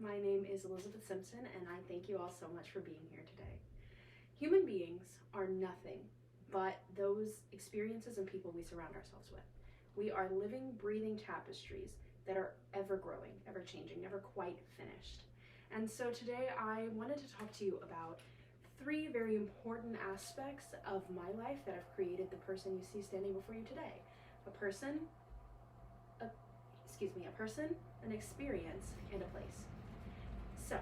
My name is Elizabeth Simpson, and I thank you all so much for being here today. Human beings are nothing but those experiences and people we surround ourselves with. We are living, breathing tapestries that are ever growing, ever changing, never quite finished. And so today I wanted to talk to you about three very important aspects of my life that have created the person you see standing before you today. A person, an experience, and a place. So,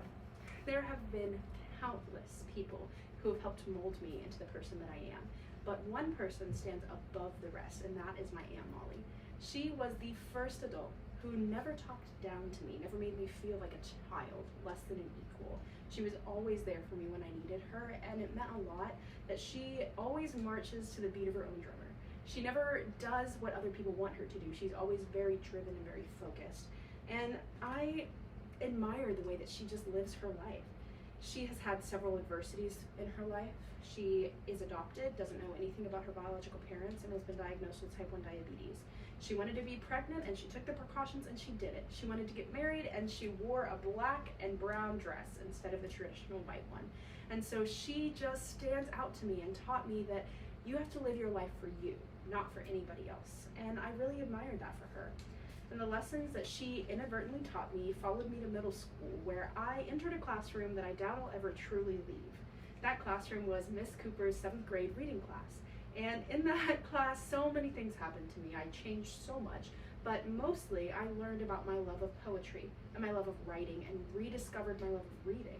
there have been countless people who have helped mold me into the person that I am, but one person stands above the rest, and that is my Aunt Molly. She was the first adult who never talked down to me, never made me feel like a child, less than an equal. She was always there for me when I needed her, and it meant a lot that she always marches to the beat of her own drummer. She never does what other people want her to do. She's always very driven and very focused. And I admire the way that she just lives her life. She has had several adversities in her life. She is adopted, doesn't know anything about her biological parents, and has been diagnosed with type 1 diabetes. She wanted to be pregnant, and she took the precautions, and she did it. She wanted to get married, and she wore a black and brown dress instead of the traditional white one. And so she just stands out to me and taught me that you have to live your life for you, not for anybody else. And I really admired that for her. And the lessons that she inadvertently taught me followed me to middle school, where I entered a classroom that I doubt I'll ever truly leave. That classroom was Miss Cooper's 7th grade reading class. And in that class, so many things happened to me. I changed so much, but mostly I learned about my love of poetry and my love of writing, and rediscovered my love of reading.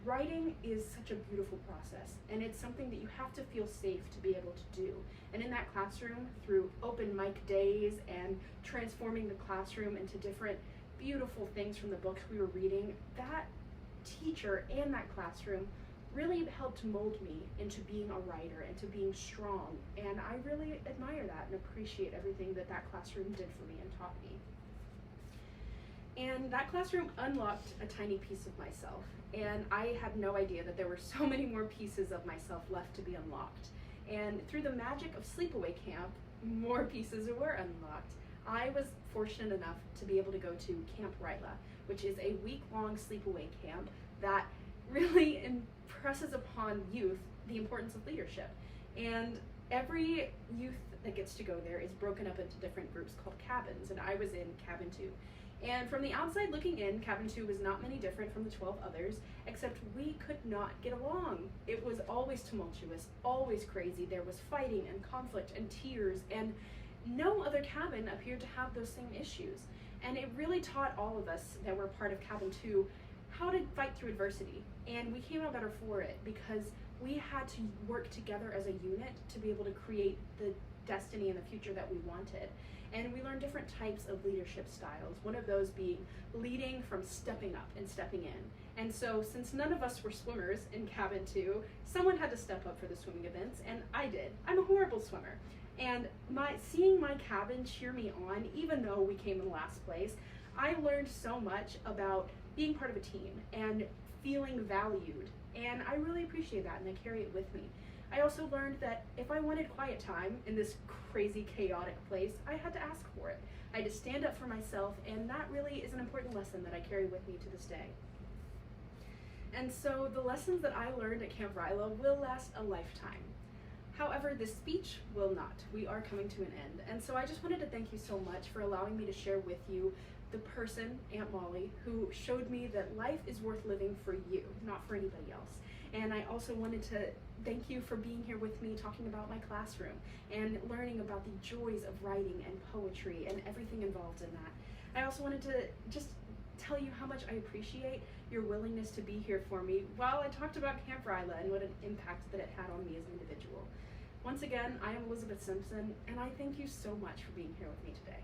Writing is such a beautiful process, and it's something that you have to feel safe to be able to do. And in that classroom, through open mic days and transforming the classroom into different beautiful things from the books we were reading, that teacher and that classroom really helped mold me into being a writer and to being strong. And I really admire that and appreciate everything that that classroom did for me and taught me. And that classroom unlocked a tiny piece of myself. And I had no idea that there were so many more pieces of myself left to be unlocked. And through the magic of Sleepaway Camp, more pieces were unlocked. I was fortunate enough to be able to go to Camp Ryla, which is a week-long sleepaway camp that really impresses upon youth the importance of leadership. And every youth that gets to go there is broken up into different groups called cabins, and I was in cabin 2. And from the outside looking in, cabin 2 was not many different from the 12 others, except we could not get along. It was always tumultuous, always crazy. There was fighting and conflict and tears, and no other cabin appeared to have those same issues. And it really taught all of us that were part of cabin 2 how to fight through adversity. And we came out better for it because we had to work together as a unit to be able to create the destiny and the future that we wanted. And we learned different types of leadership styles, one of those being leading from stepping up and stepping in. And so since none of us were swimmers in cabin 2, someone had to step up for the swimming events, and I did. I'm a horrible swimmer. And seeing my cabin cheer me on, even though we came in last place, I learned so much about being part of a team and feeling valued. And I really appreciate that, and I carry it with me. I also learned that if I wanted quiet time in this crazy, chaotic place, I had to ask for it. I had to stand up for myself, and that really is an important lesson that I carry with me to this day. And so the lessons that I learned at Camp Ryla will last a lifetime. However, this speech will not. We are coming to an end. And so I just wanted to thank you so much for allowing me to share with you the person, Aunt Molly, who showed me that life is worth living for you, not for anybody else. And I also wanted to thank you for being here with me talking about my classroom and learning about the joys of writing and poetry and everything involved in that. I also wanted to just tell you how much I appreciate your willingness to be here for me while I talked about Camp Ryla and what an impact that it had on me as an individual. Once again, I am Elizabeth Simpson, and I thank you so much for being here with me today.